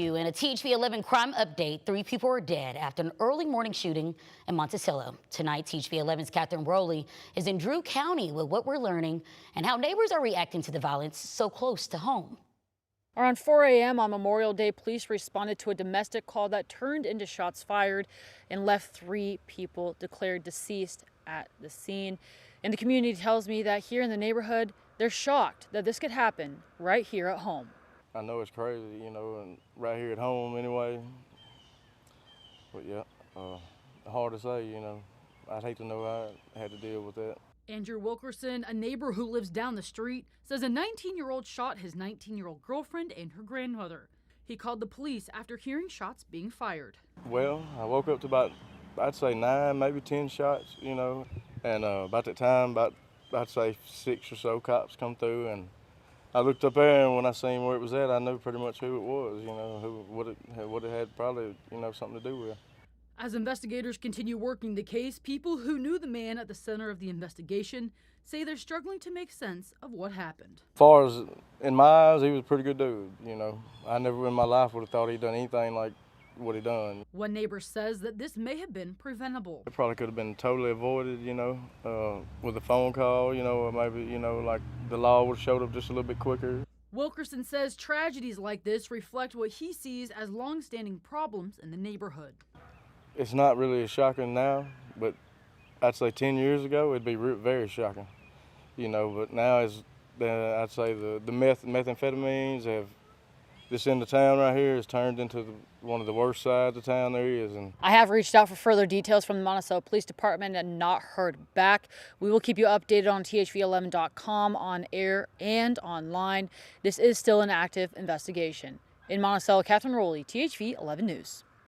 In a THV 11 crime update, 3 people are dead after an early morning shooting in Monticello. Tonight, THV 11's Catherine Rowley is in Drew County with what we're learning and how neighbors are reacting to the violence so close to home. Around 4 a.m. on Memorial Day, police responded to a domestic call that turned into shots fired and left 3 people declared deceased at the scene. And the community tells me that here in the neighborhood, they're shocked that this could happen right here at home. I know it's crazy, and right here at home anyway. But yeah, hard to say, I'd hate to know I had to deal with that. Andrew Wilkerson, a neighbor who lives down the street, says a 19-year-old shot his 19-year-old girlfriend and her grandmother. He called the police after hearing shots being fired. Well, I woke up to about, I'd say 9, maybe 10 shots, and about that time, I'd say 6 or so cops come through, and I looked up there, and when I seen where it was at, I knew pretty much who it was, what it had probably, something to do with. As investigators continue working the case, people who knew the man at the center of the investigation say they're struggling to make sense of what happened. As far as in my eyes, he was a pretty good dude, I never in my life would have thought he'd done anything like what he done. One neighbor says that this may have been preventable. It probably could have been totally avoided, with a phone call, or maybe, like the law would have showed up just a little bit quicker. Wilkerson says tragedies like this reflect what he sees as long-standing problems in the neighborhood. It's not really shocking now, but I'd say 10 years ago it'd be very shocking, but now I'd say the methamphetamines have, this end of town right here has turned into one of the worst sides of town there is. And I have reached out for further details from the Monticello Police Department and not heard back. We will keep you updated on THV11.com, on air and online. This is still an active investigation. In Monticello, Catherine Rowley, THV 11 News.